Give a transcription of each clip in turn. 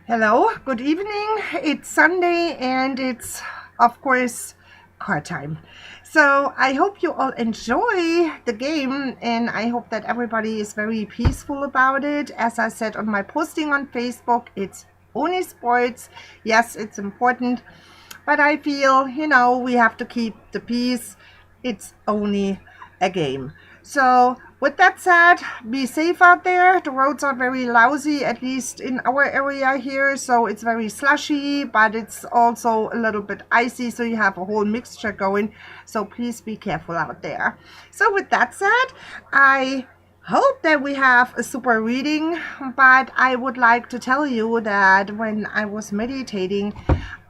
Hello, good evening. It's Sunday and it's, of course, card time. So I hope you all enjoy the game and I hope that everybody is very peaceful about it. As I said on my posting on Facebook, it's only sports. Yes, it's important, but I feel, we have to keep the peace. It's only a game. So, with that said, be safe out there. The roads are very lousy, at least in our area here. So, it's very slushy, but it's also a little bit icy. So, you have a whole mixture going. So, please be careful out there. So, with that said, I hope that we have a super reading, but I would like to tell you that when I was meditating,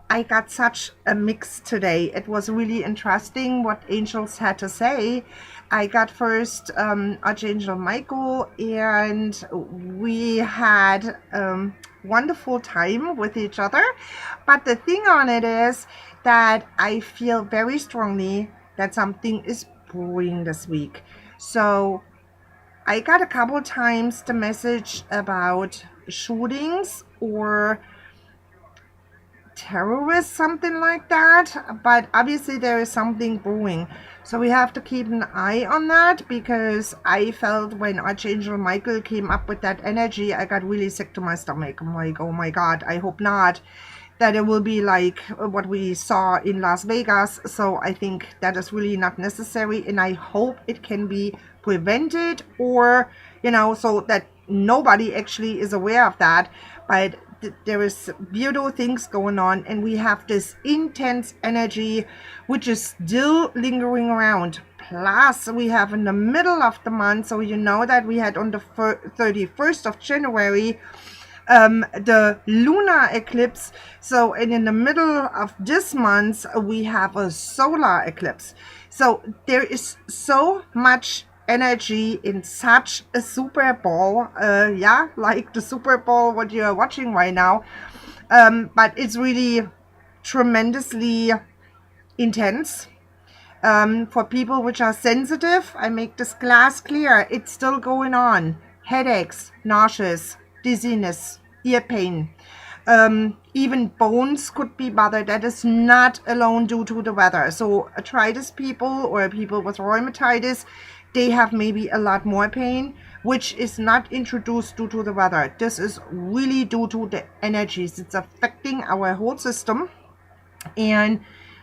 I got such a mix today. It was really interesting what angels had to say. I got first Archangel Michael, and we had wonderful time with each other. But the thing on it is that I feel very strongly that something is brewing this week. So I got a couple times the message about shootings or terrorists, something like that, but obviously there is something brewing, so we have to keep an eye on that, because I felt when Archangel Michael came up with that energy, I got really sick to my stomach. I'm like, oh my god, I hope not that it will be like what we saw in Las Vegas. So I think that is really not necessary, and I hope it can be prevented, or so that nobody actually is aware of that. But there is beautiful things going on, and we have this intense energy which is still lingering around. Plus we have in the middle of the month, so that we had on the 31st of January the lunar eclipse. So, and in the middle of this month we have a solar eclipse. So there is so much energy in such a Super Bowl, like the Super Bowl what you are watching right now, but it's really tremendously intense. For people which are sensitive, I make this glass clear, it's still going on. Headaches, nauseous, dizziness, ear pain, even bones could be bothered. That is not alone due to the weather. So arthritis people or people with rheumatitis, they have maybe a lot more pain, which is not introduced due to the weather. This is really due to the energies. It's affecting our whole system. And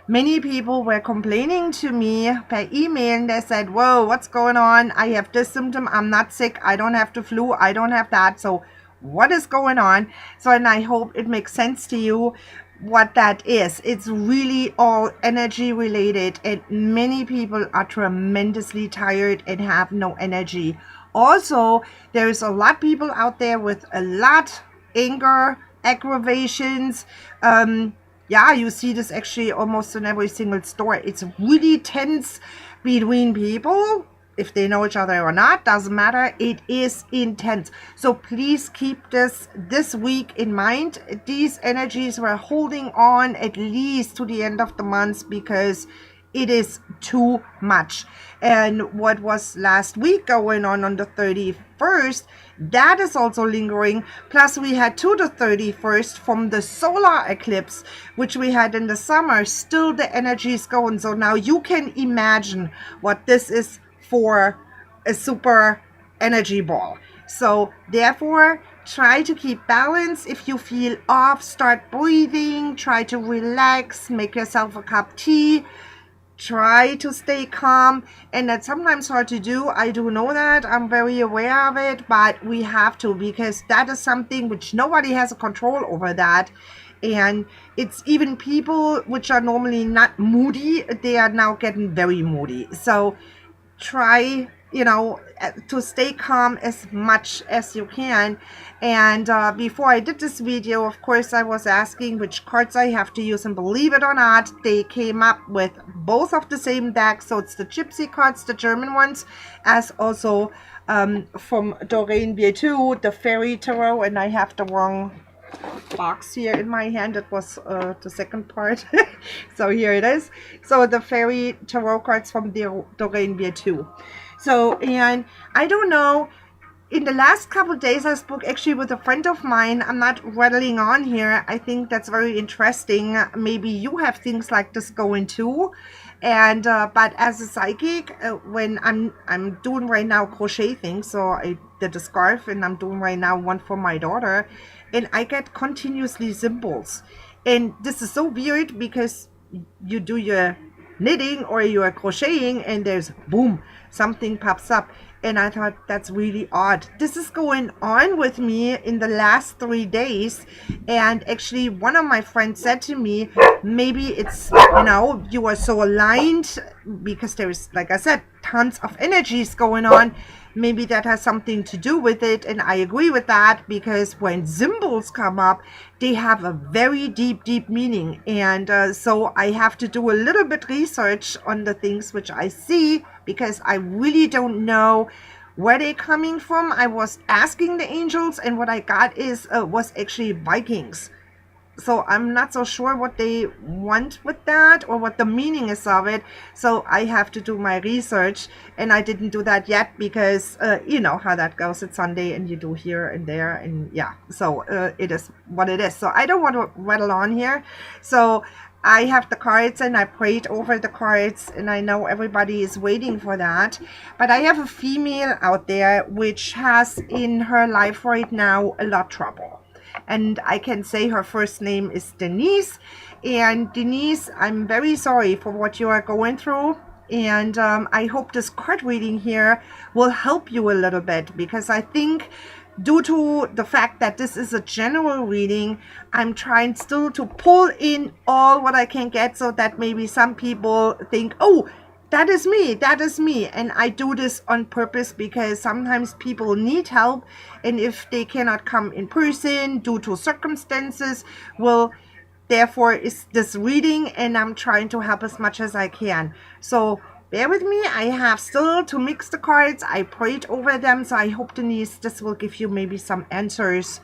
many people were complaining to me by email. They said, whoa, what's going on? I have this symptom. I'm not sick. I don't have the flu. I don't have that. So what is going on? So, and I hope it makes sense to you what that is. It's really all energy related, and many people are tremendously tired and have no energy. Also, there's a lot of people out there with a lot anger, aggravations. You see this actually almost in every single store. It's really tense between people. If they know each other or not, doesn't matter. It is intense. So please keep this week in mind. These energies were holding on at least to the end of the month, because it is too much. And what was last week going on the 31st, that is also lingering. Plus we had to the 31st from the solar eclipse, which we had in the summer. Still the energy is going. So now you can imagine what this is for a super energy ball. So therefore, try to keep balance. If you feel off, start breathing, try to relax, make yourself a cup of tea, try to stay calm. And that's sometimes hard to do. I do know that. I'm very aware of it, but we have to, because that is something which nobody has a control over that. And it's even people which are normally not moody, they are now getting very moody. So try to stay calm as much as you can. And before I did this video, of course, I was asking which cards I have to use, and believe it or not, they came up with both of the same decks. So it's the Gypsy cards, the German ones, as also from Doreen Bietu, the Fairy Tarot. And I have the wrong box here in my hand. It was the second part. So here it is. So the Fairy Tarot cards from the Doreen Bietu. So, and I don't know in the last couple of days, I spoke actually with a friend of mine. I'm not rattling on here. I think that's very interesting. Maybe you have things like this going too. And but as a psychic, when I'm doing right now crochet things, so I did a scarf and I'm doing right now one for my daughter, and I get continuously symbols. And this is so weird because you do your knitting or you are crocheting and there's boom, something pops up. And I thought that's really odd. This is going on with me in the last 3 days. And actually one of my friends said to me, maybe it's, you are so aligned because there's, like I said, tons of energies going on. Maybe that has something to do with it. And I agree with that, because when symbols come up, they have a very deep, deep meaning. And so I have to do a little bit research on the things which I see, because I really don't know where they're coming from. I was asking the angels, and what I got was actually Vikings. So I'm not so sure what they want with that or what the meaning is of it. So I have to do my research, and I didn't do that yet because you know how that goes. It's Sunday and you do here and there, and yeah, so it is what it is. So I don't want to rattle on here. So I have the cards and I prayed over the cards, and I know everybody is waiting for that. But I have a female out there which has in her life right now a lot of trouble. And I can say her first name is Denise. And Denise, I'm very sorry for what you are going through. And I hope this card reading here will help you a little bit, because I think due to the fact that this is a general reading, I'm trying still to pull in all what I can get, so that maybe some people think, oh, that is me. And I do this on purpose because sometimes people need help, and if they cannot come in person due to circumstances, well, therefore is this reading, and I'm trying to help as much as I can. So bear with me. I have still to mix the cards. I prayed over them, so I hope, Denise, this will give you maybe some answers,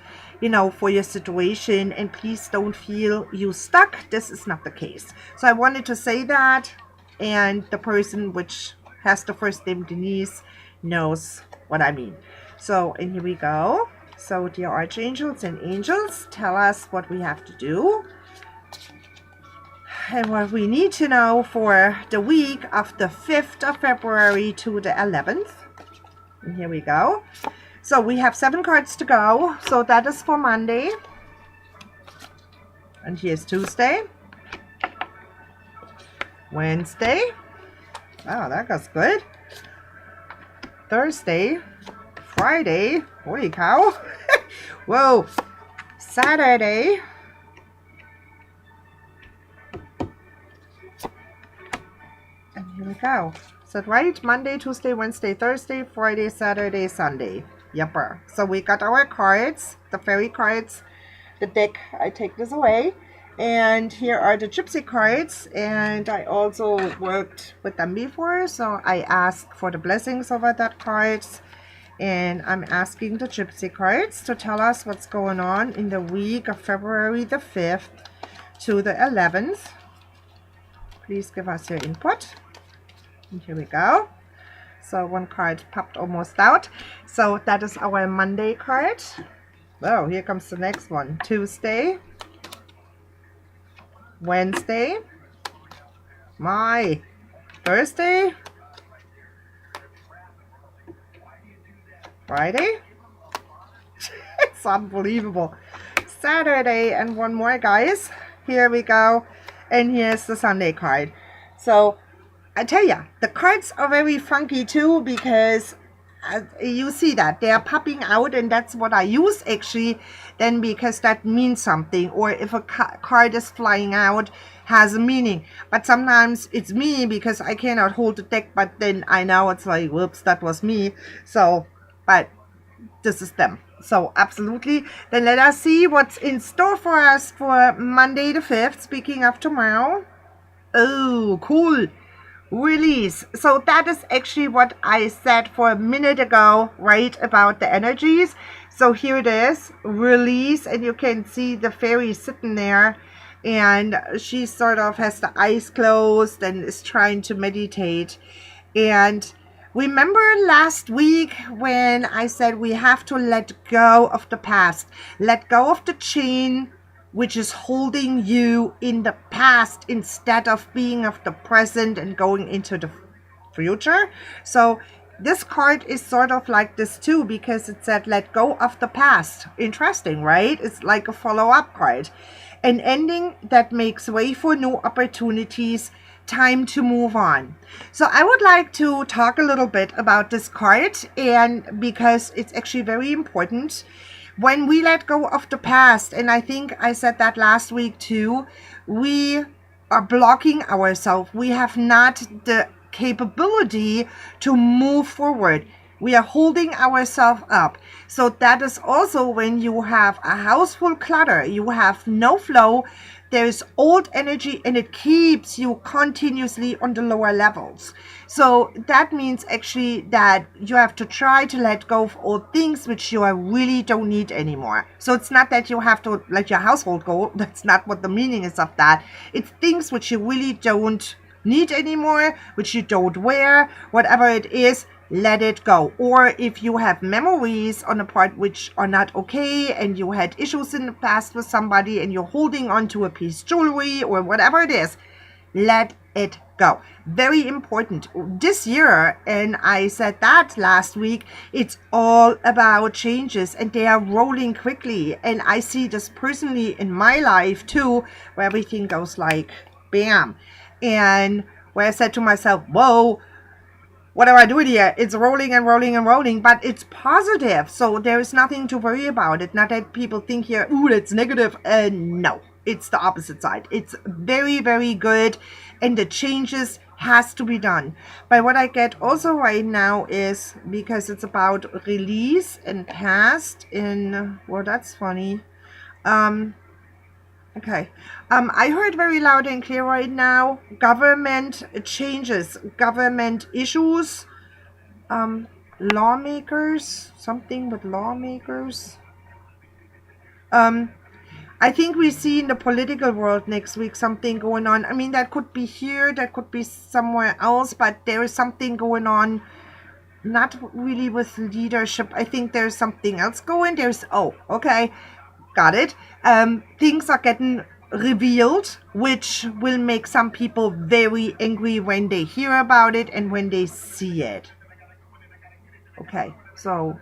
for your situation. And please don't feel you stuck. This is not the case. So I wanted to say that. And the person which has the first name Denise knows what I mean. So, and here we go. So, dear archangels and angels, tell us what we have to do and what we need to know for the week of the 5th of February to the 11th. And here we go. So, we have 7 cards to go. So, that is for Monday. And here's Tuesday. Wednesday. Oh, that goes good. Thursday. Friday. Holy cow. Whoa. Saturday. And here we go. Is that right? Monday, Tuesday, Wednesday, Thursday, Friday, Saturday, Sunday. Yepper. So we got our cards, the fairy cards, the deck. I take this away. And here are the Gypsy cards, and I also worked with them before, so I asked for the blessings over that cards. And I'm asking the Gypsy cards to tell us what's going on in the week of February the 5th to the 11th. Please give us your input. And here we go. So one card popped almost out. So that is our Monday card. Oh, here comes the next one. Tuesday. Wednesday, Thursday, Friday, it's unbelievable, Saturday, and one more, guys. Here we go, and here's the Sunday card. So I tell ya, the cards are very funky too, because you see that they are popping out, and that's what I use actually then, because that means something. Or if a card is flying out, has a meaning. But sometimes it's me because I cannot hold the deck, but then I know it's like, whoops, that was me. So, but this is them. So absolutely. Then let us see what's in store for us for Monday the 5th. Speaking of tomorrow. Oh, cool. Release. So that is actually what I said for a minute ago, right, about the energies. So here it is, release, and you can see the fairy sitting there, and she sort of has the eyes closed and is trying to meditate. And Remember last week when I said we have to let go of the past, let go of the chain which is holding you in the past instead of being of the present and going into the future? So this card is sort of like this too, because it said let go of the past. Interesting, right? It's like a follow-up card. An ending that makes way for new opportunities, time to move on. So I would like to talk a little bit about this card, and because it's actually very important when we let go of the past, and I think I said that last week too, we are blocking ourselves. We have not the capability to move forward. We are holding ourselves up. So that is also when you have a house full clutter, you have no flow, there's old energy, and it keeps you continuously on the lower levels. So that means actually that you have to try to let go of old things which you really don't need anymore. So it's not that you have to let your household go. That's not what the meaning is of that. It's things which you really don't need anymore, which you don't wear, whatever it is, let it go. Or if you have memories on a part which are not okay, and you had issues in the past with somebody and you're holding on to a piece of jewelry or whatever it is, let it go. Very important this year, and I said that last week, it's all about changes, and they are rolling quickly. And I see this personally in my life too, where everything goes like bam. And where I said to myself, whoa, what am I doing here? It's rolling and rolling and rolling, but it's positive. So there is nothing to worry about it. Not that people think here, ooh, that's negative. No, it's the opposite side. It's very, very good. And the changes has to be done. But what I get also right now is, because it's about release and past in, well, that's funny. Okay. I heard very loud and clear right now. Government changes, government issues, lawmakers, something with lawmakers. I think we see in the political world next week something going on. I mean, that could be here, that could be somewhere else, but there is something going on, not really with leadership. I think there's something else going. Okay. Got it. Things are getting revealed, which will make some people very angry when they hear about it and when they see it. Okay, so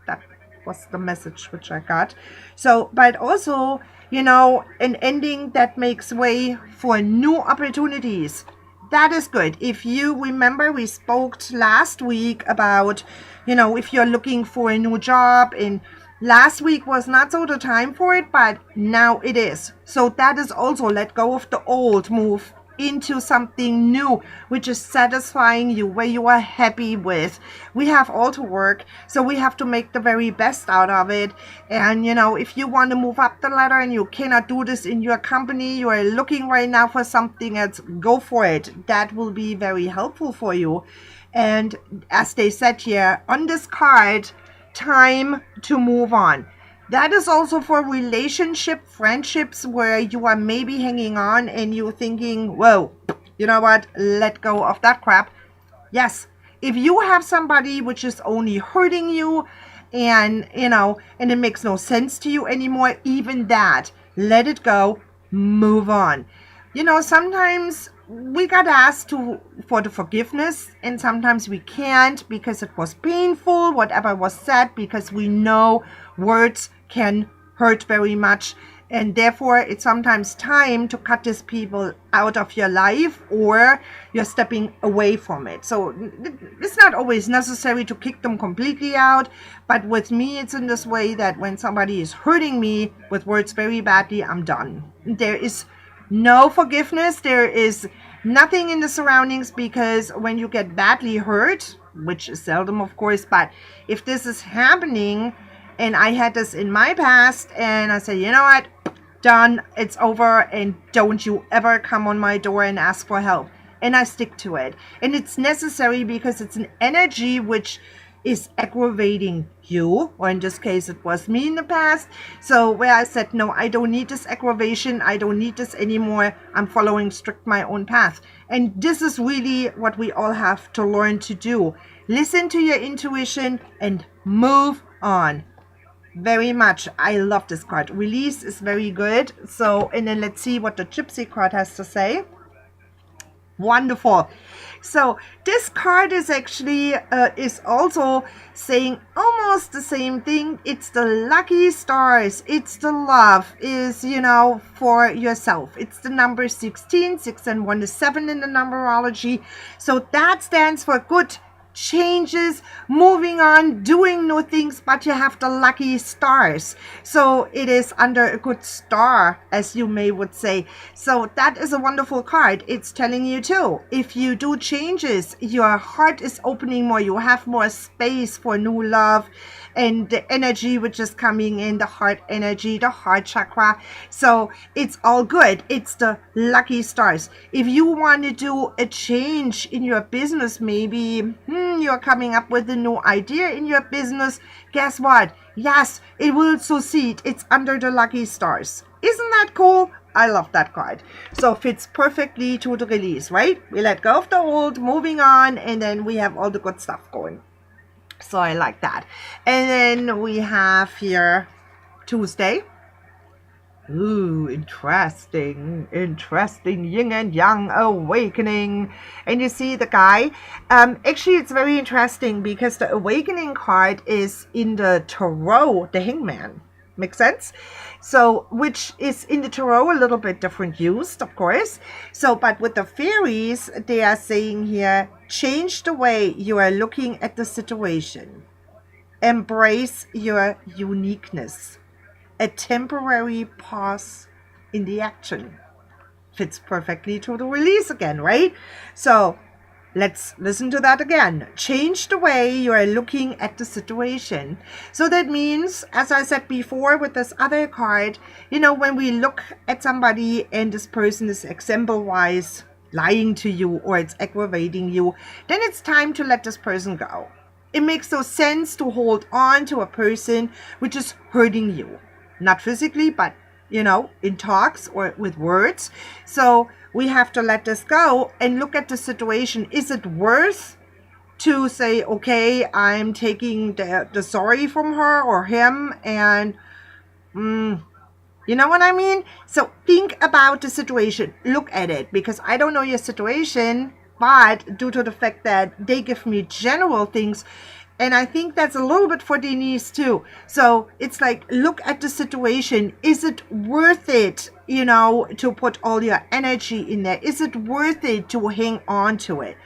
that was the message which I got. So, but also, an ending that makes way for new opportunities. That is good. If you remember, we spoke last week about, if you're looking for a new job, and last week was not so the time for it, but now it is. So that is also let go of the old, move into something new, which is satisfying you, where you are happy with. We have all to work, so we have to make the very best out of it. And if you want to move up the ladder and you cannot do this in your company, you are looking right now for something else, go for it. That will be very helpful for you. And as they said here on this card, time to move on. That is also for relationship, friendships, where you are maybe hanging on and you're thinking, whoa, you know what, let go of that crap. Yes, if you have somebody which is only hurting you, and and it makes no sense to you anymore, even that, let it go, move on. Sometimes we got asked for the forgiveness, and sometimes we can't because it was painful, whatever was said, because we know words can hurt very much, and therefore it's sometimes time to cut these people out of your life, or you're stepping away from it. So it's not always necessary to kick them completely out, but with me it's in this way that when somebody is hurting me with words very badly, I'm done. There is no forgiveness, there is nothing in the surroundings, because when you get badly hurt, which is seldom of course, but if this is happening, and I had this in my past, and I said, you know what, done, it's over, and don't you ever come on my door and ask for help. And I stick to it. And it's necessary because it's an energy which is aggravating you, or in this case it was me in the past. So where I said, no, I don't need this aggravation, I don't need this anymore, I'm following strict my own path. And this is really what we all have to learn to do. Listen to your intuition and move on. Very much. I love this card. Release is very good. So, and then let's see what the Gypsy card has to say. Wonderful. So this card is actually is also saying almost the same thing. It's the lucky stars. It's the love is, you know, for yourself. It's the number 16. 6 and 1 is 7 in the numerology. So that stands for good changes, moving on, doing new things, but you have the lucky stars. So it is under a good star, as you may would say. So that is a wonderful card. It's telling you too, if you do changes, your heart is opening more, you have more space for new love and the energy which is coming in, the heart energy, the heart chakra. So it's all good. It's the lucky stars. If you want to do a change in your business, maybe you're coming up with a new idea in your business, guess what? Yes, it will succeed. It's under the lucky stars. Isn't that cool? I love that card. So fits perfectly to the release, right? We let go of the old, moving on, and then we have all the good stuff going. So I like that. And then we have here Tuesday. Ooh, interesting yin and yang awakening. And you see the guy, actually it's very interesting because the awakening card is in the tarot, the hangman. Make sense? So, which is in the tarot a little bit different used, of course. So, but with the fairies, they are saying here, change the way you are looking at the situation. Embrace your uniqueness. A temporary pause in the action. Fits perfectly to the release again, right? So, let's listen to that again. Change the way you are looking at the situation. So that means, as I said before with this other card, you know, when we look at somebody and this person is example-wise lying to you or it's aggravating you, then it's time to let this person go. It makes no sense to hold on to a person which is hurting you. Not physically, but, you know, in talks or with words. So we have to let this go and look at the situation. Is it worth to say, okay, I'm taking the sorry from her or him and, you know what I mean? So think about the situation. Look at it, because I don't know your situation, but due to the fact that they give me general things, and I think that's a little bit for Denise too. So it's like, look at the situation. Is it worth it, you know, to put all your energy in there? Is it worth it to hang on to it?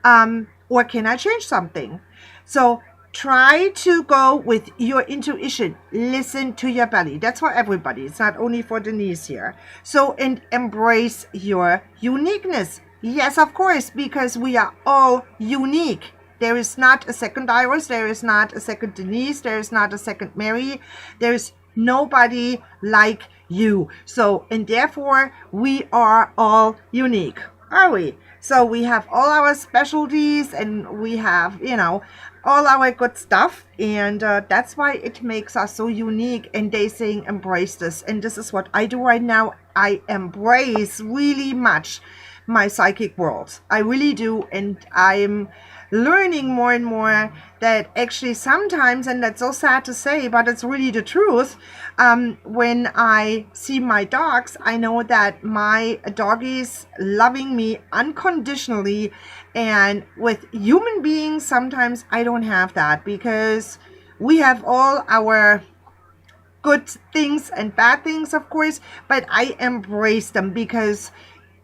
Or can I change something? So try to go with your intuition. Listen to your belly. That's for everybody. It's not only for Denise here. So, and embrace your uniqueness. Yes, of course, because we are all unique. There is not a second Iris. There is not a second Denise. There is not a second Mary. There is nobody like you. So, and therefore, we are all unique, are we? So we have all our specialties and we have, you know, all our good stuff. And that's why it makes us so unique. And they saying embrace this. And this is what I do right now. I embrace really much my psychic world. I really do. And I'm learning more and more that actually sometimes, and that's so sad to say, but it's really the truth, when I see my dogs, I know that my dog is loving me unconditionally. And with human beings, sometimes I don't have that, because we have all our good things and bad things, of course, but I embrace them because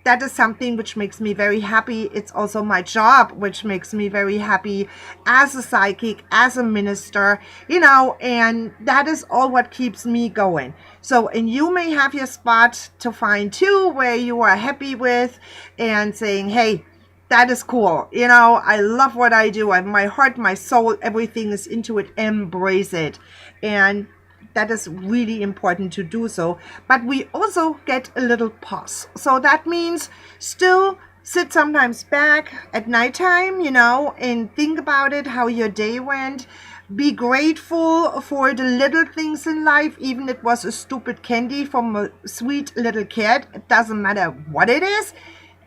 that is something which makes me very happy. It's also my job, which makes me very happy as a psychic, as a minister, you know, and that is all what keeps me going. So, and you may have your spot to find too, where you are happy with and saying, hey, that is cool. You know, I love what I do. My heart, my soul, everything is into it. Embrace it. And that is really important to do so. But we also get a little pause. So that means still sit sometimes back at nighttime, and think about it, how your day went. Be grateful for the little things in life, even it was a stupid candy from a sweet little kid. It doesn't matter what it is.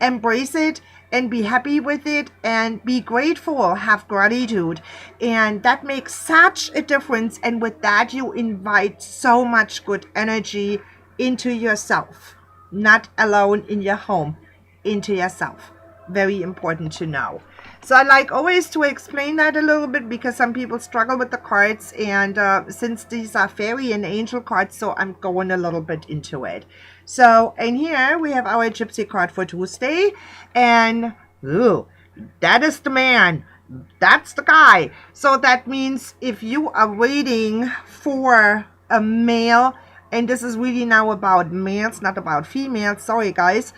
Embrace it and be happy with it and be grateful. Have gratitude. And that makes such a difference. And with that, you invite so much good energy into yourself, not alone in your home, into yourself. Very important to know. So I like always to explain that a little bit because some people struggle with the cards, and since these are fairy and angel cards, so I'm going a little bit into it. So in here we have our gypsy card for Tuesday, and ooh, that is the man. That's the guy. So that means if you are waiting for a male, and this is really now about males, not about females, sorry guys,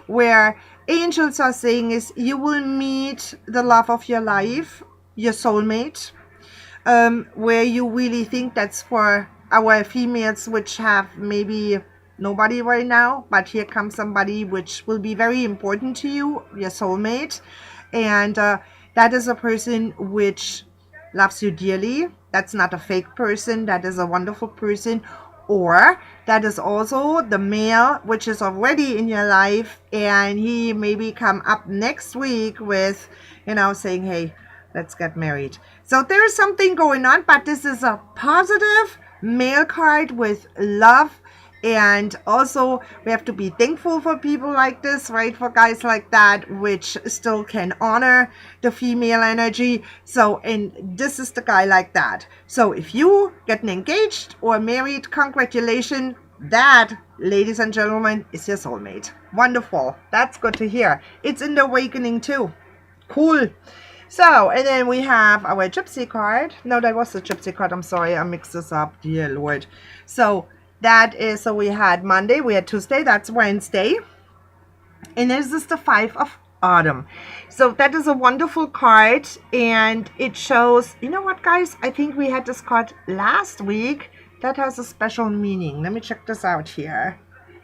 where angels are saying is you will meet the love of your life, your soulmate, where you really think that's for our females which have maybe nobody right now, but here comes somebody which will be very important to you, your soulmate. And that is a person which loves you dearly. That's not a fake person. That is a wonderful person. Or that is also the male which is already in your life, and he maybe come up next week with, saying, hey, let's get married. So there's something going on, but this is a positive male card with love. And also we have to be thankful for people like this, right? For guys like that, which still can honor the female energy. So, and this is the guy like that. So if you getting engaged or married, congratulations. That, ladies and gentlemen, is your soulmate. Wonderful. That's good to hear. It's in the awakening too. Cool. So, and then we have our gypsy card. No, that was the gypsy card. I'm sorry, I mixed this up. Dear Lord. So that is, so we had Monday, we had Tuesday, that's Wednesday. And this is the 5 of Autumn. So that is a wonderful card, and it shows, you know what guys, I think we had this card last week. That has a special meaning. Let me check this out here.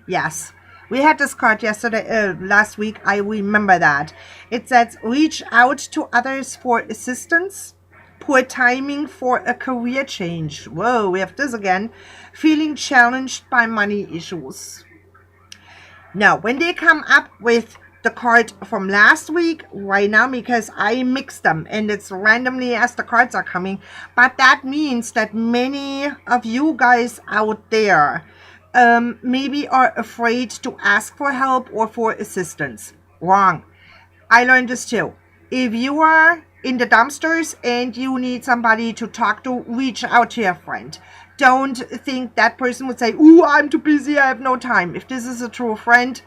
Yes, we had this card last week. I remember that. It says, reach out to others for assistance. Poor timing for a career change. Whoa, we have this again. Feeling challenged by money issues. Now, when they come up with the card from last week, right now, because I mixed them and it's randomly as the cards are coming, but that means that many of you guys out there maybe are afraid to ask for help or for assistance. Wrong. I learned this too. If you are in the dumpsters and you need somebody to talk to, reach out to your friend. Don't think that person would say, ooh, I'm too busy, I have no time. If this is a true friend,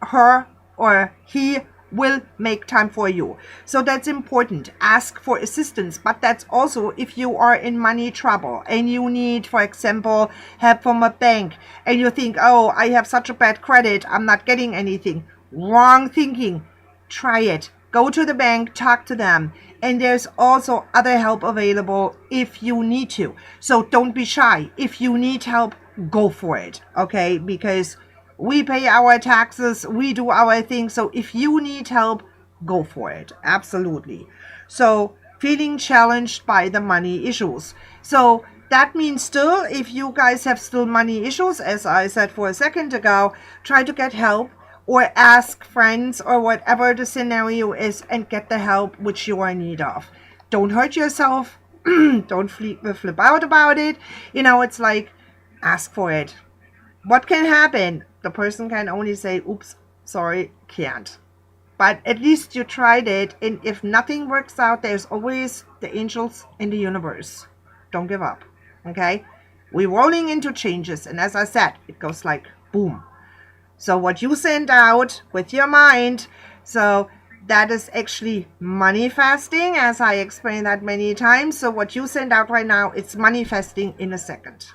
her or he will make time for you. So that's important. Ask for assistance. But that's also if you are in money trouble and you need, for example, help from a bank, and you think, oh, I have such a bad credit, I'm not getting anything. Wrong thinking. Try it. Go to the bank, talk to them. And there's also other help available if you need to. So don't be shy. If you need help, go for it. Okay? Because we pay our taxes, we do our thing. So if you need help, go for it. Absolutely. So feeling challenged by the money issues. So that means still, if you guys have still money issues, as I said for a second ago, try to get help. Or ask friends or whatever the scenario is and get the help which you are in need of. Don't hurt yourself. Don't flip out about it. It's like, ask for it. What can happen? The person can only say, oops, sorry, can't. But at least you tried it. And if nothing works out, there's always the angels in the universe. Don't give up. Okay? We're rolling into changes. And as I said, it goes like boom. So what you send out with your mind, so that is actually manifesting, as I explained that many times. So what you send out right now, it's manifesting in a second.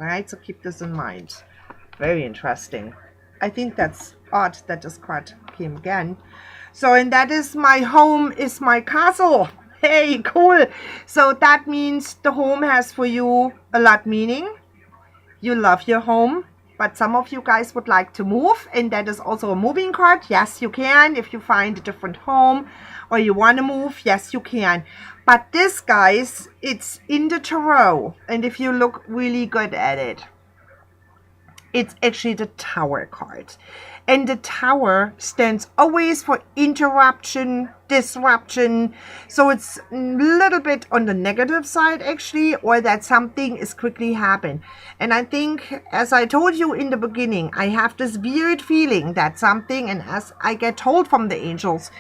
All right, so keep this in mind. Very interesting. I think that's odd that this card came again. So, and that is my home is my castle. Hey, cool. So that means the home has for you a lot meaning. You love your home. but some of you guys would like to move, and that is also a moving card. Yes, you can. If you find a different home or you want to move, yes, you can. But this, guys, it's in the tarot, and if you look really good at it, it's actually the Tower card. And the Tower stands always for interruption, disruption. So it's a little bit on the negative side, actually, or that something is quickly happen. And I think, as I told you in the beginning, I have this weird feeling that something, and as I get told from the angels,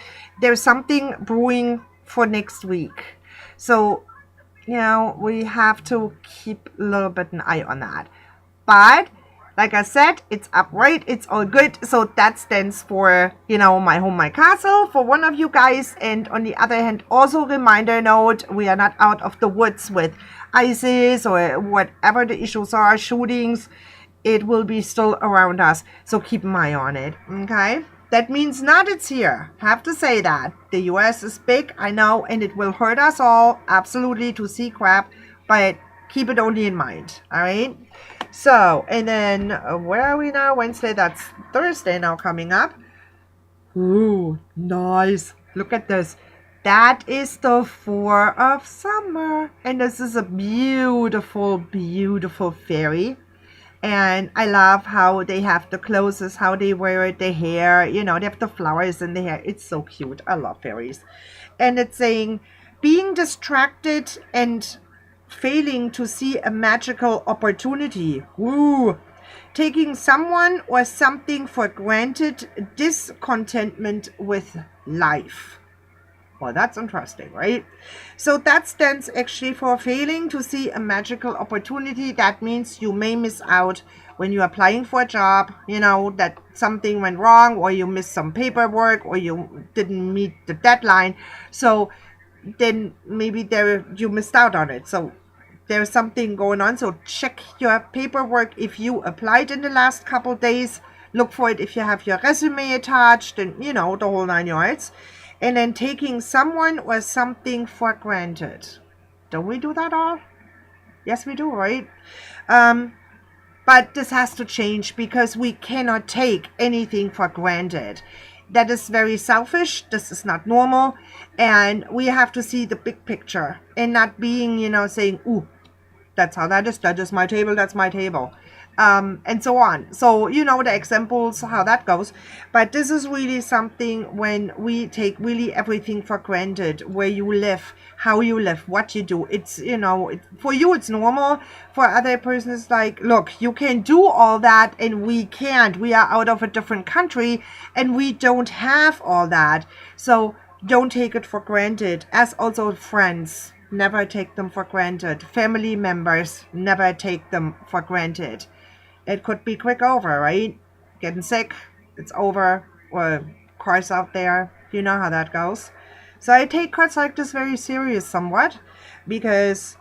there's something brewing for next week. So, you know, we have to keep a little bit an eye on that. But like I said, it's upright, it's all good. So that stands for, you know, my home, my castle for one of you guys. And on the other hand, also reminder note, we are not out of the woods with ISIS or whatever the issues are, shootings. It will be still around us. So keep an eye on it, okay? That means not it's here. Have to say that. The US is big, I know, and it will hurt us all, absolutely, to see crap. But keep it only in mind, all right? So, and then where are we now? Wednesday, that's Thursday now coming up. Ooh, nice. Look at this. That is the Four of Summer. And this is a beautiful, beautiful fairy. And I love how they have the clothes, how they wear it, the hair. You know, they have the flowers in the hair. It's so cute. I love fairies. And it's saying, being distracted and failing to see a magical opportunity. Woo! Taking someone or something for granted, discontentment with life. Well, that's interesting, right? So that stands actually for failing to see a magical opportunity. That means you may miss out when you're applying for a job, you know, that something went wrong, or you missed some paperwork, or you didn't meet the deadline. So then maybe you missed out on it. So there's something going on. So check your paperwork if you applied in the last couple days. Look for it if you have your resume attached, and you know, the whole 9 yards. And then taking someone or something for granted. Don't we do that all? Yes, we do, right? But this has to change, because we cannot take anything for granted. That is very selfish. This is not normal. And we have to see the big picture and not being, you know, saying, ooh, that's how that is. That is my table. That's my table. And so on. So, you know, the examples, how that goes. But this is really something when we take really everything for granted, where you live, how you live, what you do. It's, you know, for you, it's normal. For other persons, it's like, look, you can do all that and we can't. We are out of a different country and we don't have all that. So don't take it for granted. As also friends, never take them for granted. Family members, never take them for granted. It could be quick over, right? Getting sick, it's over. Or cars out there, you know how that goes. So I take cards like this very serious somewhat, because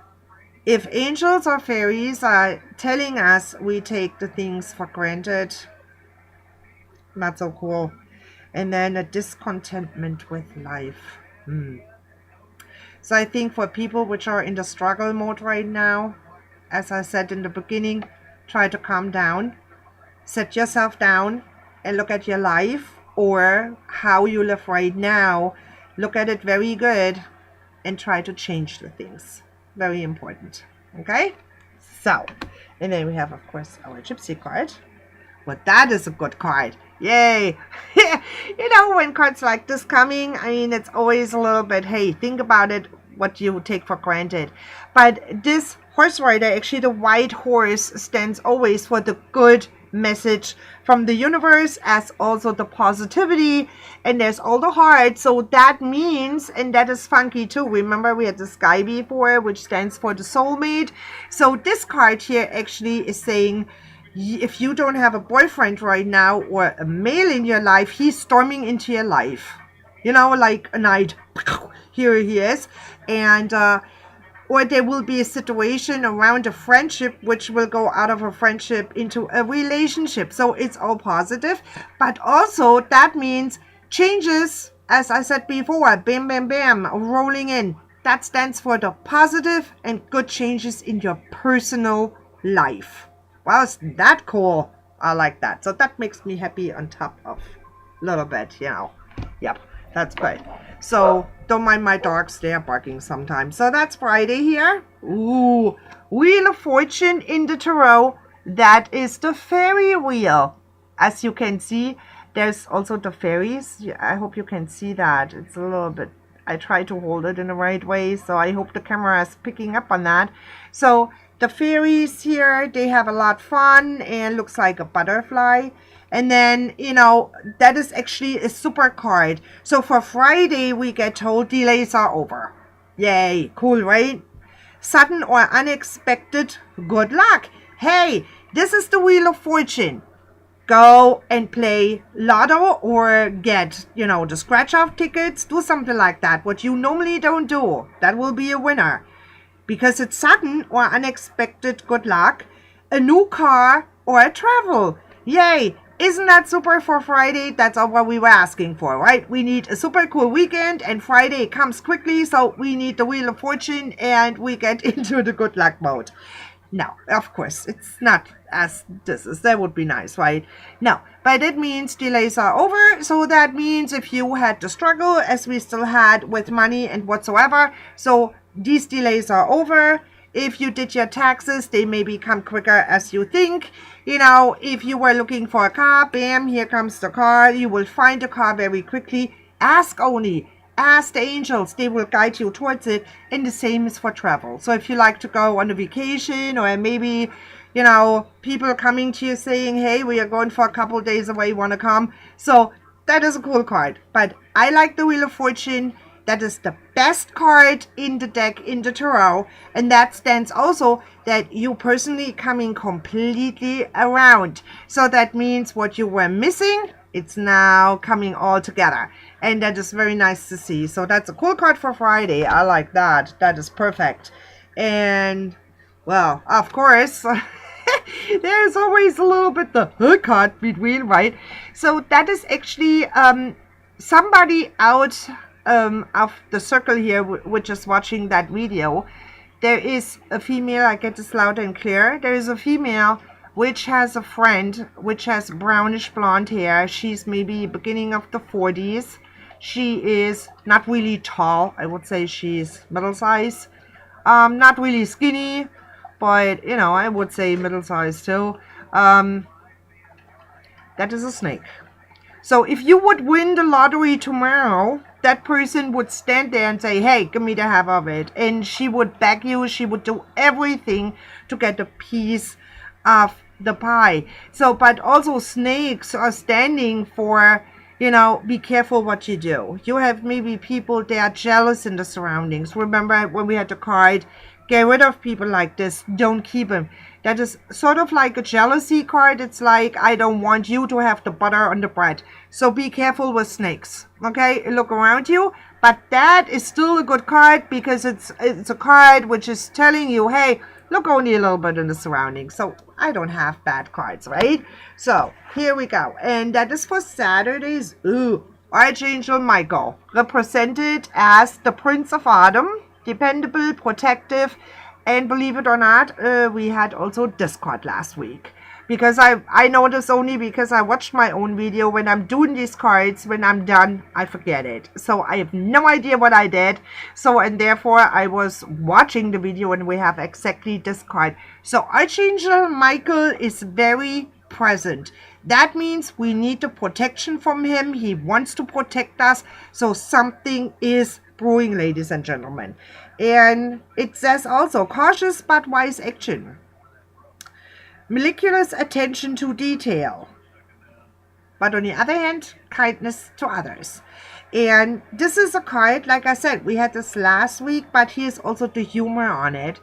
if angels or fairies are telling us we take the things for granted, not so cool. And then a discontentment with life. So I think for people which are in the struggle mode right now, as I said in the beginning, try to calm down, set yourself down and look at your life or how you live right now. Look at it very good and try to change the things. Very important. Okay? So, and then we have, of course, our Gypsy card. Well, that is a good card. Yay! You know, when cards like this coming, I mean, it's always a little bit, hey, think about it, what you take for granted. But this horse rider, actually the white horse, stands always for the good message from the universe, as also the positivity, and there's all the heart. So that means, and that is funky too, remember we had the sky before, which stands for the soulmate. So this card here actually is saying, if you don't have a boyfriend right now or a male in your life, he's storming into your life, you know, like a knight. Here he is. And or there will be a situation around a friendship which will go out of a friendship into a relationship. So it's all positive. But also that means changes, as I said before, bam, bam, bam, rolling in. That stands for the positive and good changes in your personal life. Wow, isn't that cool? I like that. So that makes me happy on top of a little bit, you know. Yep, that's good. So don't mind my dogs, they are barking sometimes. So that's Friday here. Ooh, Wheel of Fortune in the tarot. That is the fairy wheel. As you can see, there's also the fairies. I hope you can see that. It's a little bit, I try to hold it in the right way, so I hope the camera is picking up on that. So the fairies here, they have a lot of fun and looks like a butterfly. And then, you know, that is actually a super card. So for Friday, we get told delays are over. Yay, cool, right? Sudden or unexpected good luck. Hey, this is the Wheel of Fortune. Go and play lotto or get, you know, the scratch off tickets. Do something like that. What you normally don't do. That will be a winner. Because it's sudden or unexpected good luck. A new car or a travel. Yay. Isn't that super for Friday? That's all what we were asking for, right? We need a super cool weekend and Friday comes quickly. So we need the Wheel of Fortune and we get into the good luck mode. No, of course, it's not as this is. That would be nice, right? No, but it means delays are over. So that means if you had the struggle, as we still had with money and whatsoever, so these delays are over. If you did your taxes, they may become quicker as you think. You know, if you were looking for a car, bam, here comes the car. You will find the car very quickly. Ask only. Ask the angels, they will guide you towards it. And the same is for travel. So if you like to go on a vacation or maybe, you know, people coming to you saying, hey, we are going for a couple days away, want to come? So that is a cool card. But I like the Wheel of Fortune. That is the best card in the deck, in the tarot. And that stands also that you personally coming completely around. So that means what you were missing, it's now coming all together. And that is very nice to see. So that's a cool card for Friday. I like that. That is perfect. And, well, of course, there's always a little bit the hook card between, right? So that is actually somebody out of the circle here, which is watching that video. There is a female, I get this loud and clear. There is a female which has a friend which has brownish blonde hair. She's maybe beginning of the 40s. She is not really tall. I would say she's middle size. Not really skinny, but you know, I would say middle size too. That is a snake. So if you would win the lottery tomorrow, that person would stand there and say, hey, give me the half of it. And she would beg you. She would do everything to get a piece of the pie. So, but also snakes are standing for, you know, be careful what you do. You have maybe people, they are jealous in the surroundings. Remember when we had the card, get rid of people like this. Don't keep them. That is sort of like a jealousy card. It's like, I don't want you to have the butter on the bread. So be careful with snakes. Okay, look around you. But that is still a good card because it's a card which is telling you, hey, look only a little bit in the surroundings. So I don't have bad cards, right? So here we go. And that is for Saturdays. Ooh, Archangel Michael, represented as the Prince of Autumn, dependable, protective. And believe it or not, we had also this card last week. Because I know this only because I watched my own video. When I'm doing these cards, when I'm done, I forget it. So I have no idea what I did. So, and therefore, I was watching the video and we have exactly this card. So Archangel Michael is very present. That means we need the protection from him. He wants to protect us. So something is brewing, ladies and gentlemen. And it says also, cautious but wise action. Meticulous attention to detail. But on the other hand, kindness to others. And this is a card, like I said, we had this last week, but here's also the humor on it.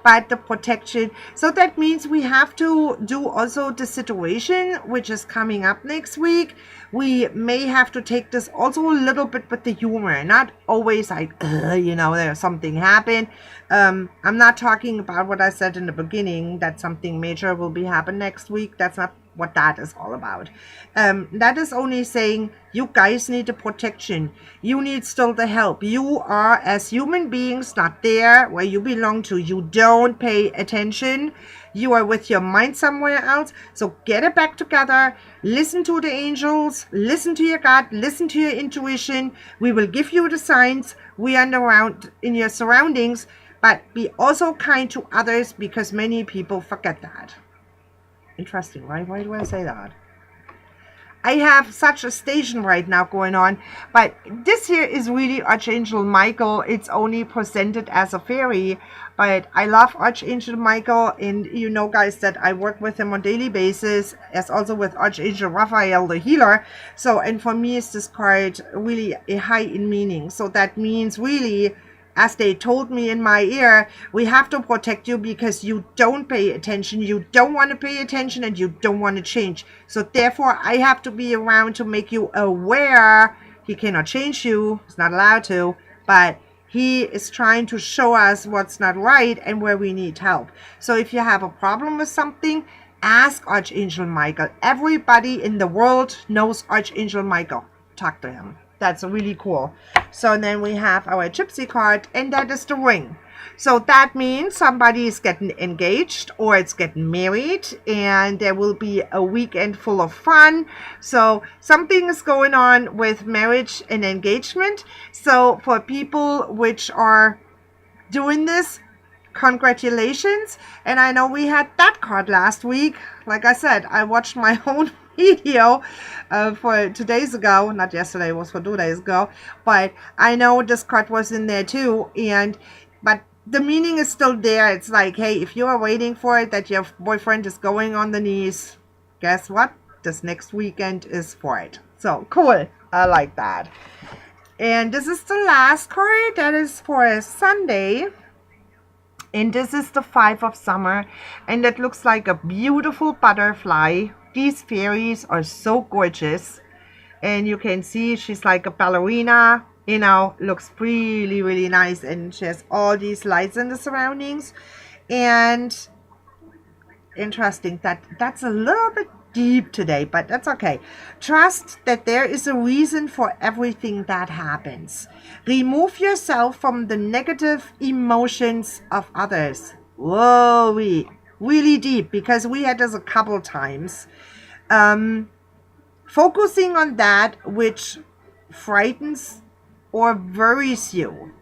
But the protection. So that means we have to do also the situation, which is coming up next week. We may have to take this also a little bit with the humor. Not always like, you know, there's something happened. I'm not talking about what I said in the beginning, that something major will be happen next week. That's not what that is all about. That is only saying you guys need the protection. You need still the help. You are, as human beings, not there where you belong to. You don't pay attention. You are with your mind somewhere else. So get it back together. Listen to the angels. Listen to your gut. Listen to your intuition. We will give you the signs. We are around in your surroundings. But be also kind to others, because many people forget that. Interesting, right? Why do I say that? I have such a station right now going on, but this here is really Archangel Michael. It's only presented as a fairy, but I love Archangel Michael, and you know, guys, that I work with him on a daily basis, as also with Archangel Raphael, the healer. So, and for me, is this card really a high in meaning. So that means really, as they told me in my ear, we have to protect you because you don't pay attention, you don't want to pay attention, and you don't want to change. So therefore, I have to be around to make you aware. He cannot change you, he's not allowed to, but he is trying to show us what's not right and where we need help. So if you have a problem with something, ask Archangel Michael. Everybody in the world knows Archangel Michael. Talk to him. That's really cool. So then we have our gypsy card, and that is the ring. So that means somebody is getting engaged or it's getting married, and there will be a weekend full of fun. So something is going on with marriage and engagement. So for people which are doing this, congratulations. And I know we had that card last week. Like I said, I watched my own video for 2 days ago, not yesterday, it was for 2 days ago, but I know this card was in there too, but the meaning is still there. It's like, hey, if you are waiting for it, that your boyfriend is going on the knees, guess what? This next weekend is for it. So cool. I like that. And this is the last card. That is for Sunday. And this is the 5 of Summer. And that looks like a beautiful butterfly. These fairies are so gorgeous. And you can see she's like a ballerina. You know, looks really, really nice. And she has all these lights in the surroundings. And interesting, that's a little bit deep today, but that's okay. Trust that there is a reason for everything that happens. Remove yourself from the negative emotions of others. Whoa, really deep, because we had this a couple times. Focusing on that which frightens or worries you.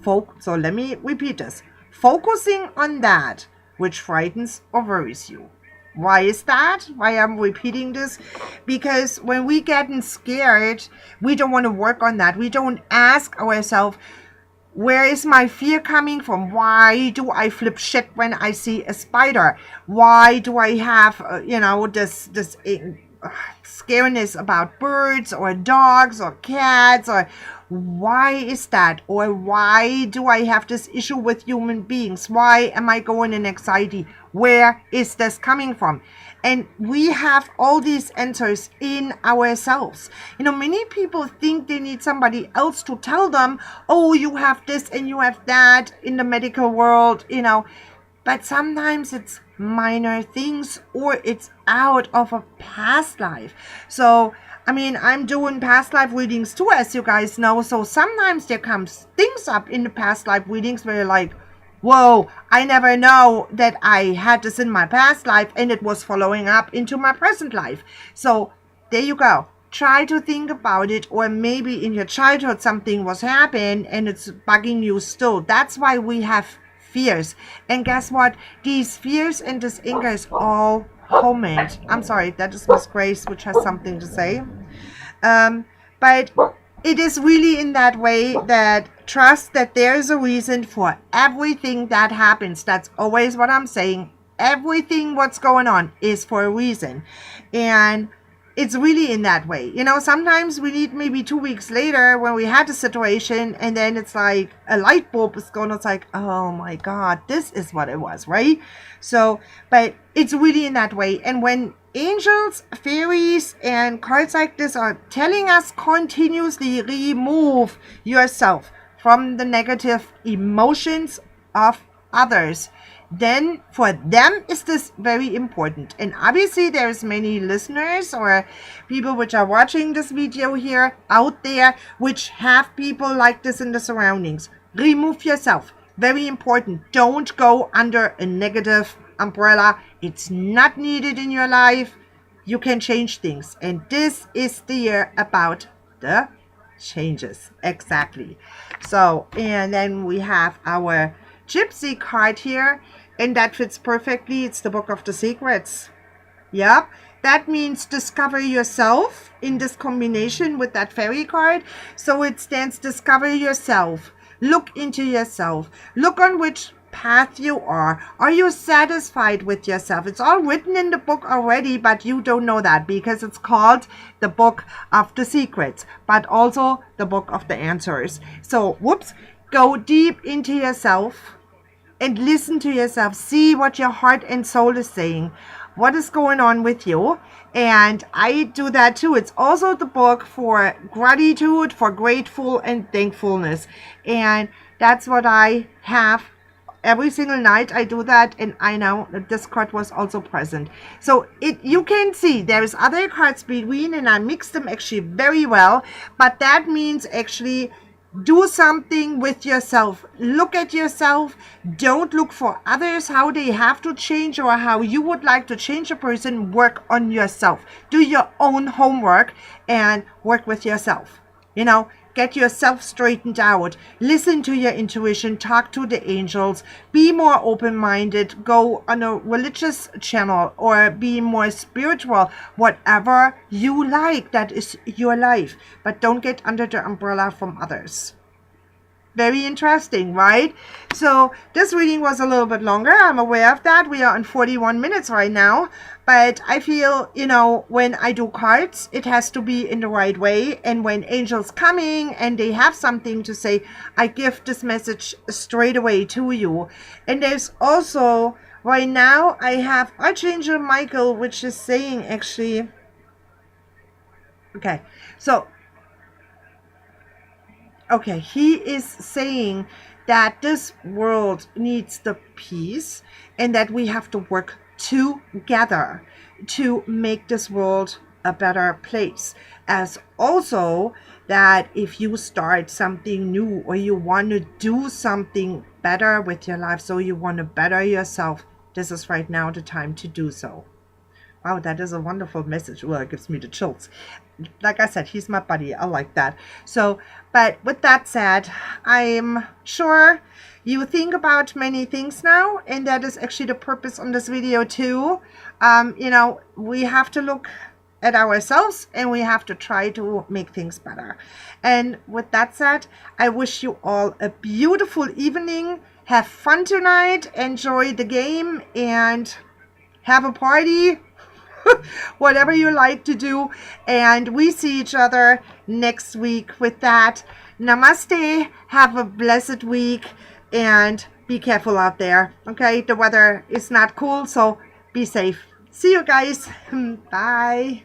So let me repeat this. Focusing on that which frightens or worries you. Why is that? Why I'm repeating this? Because when we getting scared, we don't want to work on that. We don't ask ourselves, where is my fear coming from? Why do I flip shit when I see a spider? Why do I have, this scariness about birds or dogs or cats? Or why is that? Or why do I have this issue with human beings? Why am I going in anxiety? Where is this coming from? And we have all these answers in ourselves. You know, many people think they need somebody else to tell them, oh, you have this and you have that in the medical world, but sometimes it's minor things, or it's out of a past life. So, I mean, I'm doing past life readings too, as you guys know. So sometimes there comes things up in the past life readings where you're like, whoa, I never know that I had this in my past life and it was following up into my present life. So there you go. Try to think about it, or maybe in your childhood something was happening and it's bugging you still. That's why we have fears. And guess what? These fears and this anger is all homemade. I'm sorry, that is Miss Grace, which has something to say. But it is really in that way that trust that there is a reason for everything that happens. That's always what I'm saying. Everything what's going on is for a reason. And it's really in that way. Sometimes we need maybe 2 weeks later when we had a situation, and then it's like a light bulb is going, it's like, oh my God, this is what it was, right? So, but it's really in that way. And when angels, fairies, and cards like this are telling us continuously remove yourself from the negative emotions of others, then for them is this very important. And obviously there's many listeners or people which are watching this video here out there which have people like this in the surroundings. Remove yourself. Very important. Don't go under a negative umbrella. It's not needed in your life. You can change things. And this is the year about the changes. Exactly. So, and then we have our Gypsy card here, and that fits perfectly. It's the Book of the Secrets. Yep. That means discover yourself in this combination with that fairy card. So it stands discover yourself. Look into yourself. Look on which path you are. Are you satisfied with yourself? It's all written in the book already, but you don't know that because it's called the Book of the Secrets, but also the Book of the Answers. So, whoops, go deep into yourself and listen to yourself. See what your heart and soul is saying. What is going on with you? And I do that too. It's also the book for gratitude, for grateful and thankfulness. And that's what I have every single night. I do that, and I know that this card was also present. So you can see there's other cards between, and I mix them actually very well. But that means actually do something with yourself. Look at yourself. Don't look for others, how they have to change or how you would like to change a person. Work on yourself. Do your own homework and work with yourself. You know, get yourself straightened out. Listen to your intuition. Talk to the angels. Be more open-minded. Go on a religious channel or be more spiritual. Whatever you like, that is your life. But don't get under the umbrella from others. Very interesting, right? So this reading was a little bit longer. I'm aware of that. We are on 41 minutes right now. But I feel, you know, when I do cards, it has to be in the right way. And when angels coming and they have something to say, I give this message straight away to you. And there's also, right now, I have Archangel Michael, which is saying actually, okay, so okay, he is saying that this world needs the peace and that we have to work together to make this world a better place. As also that if you start something new or you want to do something better with your life, so you want to better yourself, this is right now the time to do so. Wow, that is a wonderful message. Well, it gives me the chills. Like I said, he's my buddy. I like that. So, but with that said, I'm sure you think about many things now, and that is actually the purpose on this video too. You know, we have to look at ourselves and we have to try to make things better. And with that said, I wish you all a beautiful evening. Have fun tonight. Enjoy the game and have a party. Whatever you like to do, and we see each other next week. With that, namaste, have a blessed week, and be careful out there. Okay, the weather is not cool, so be safe. See you guys. Bye.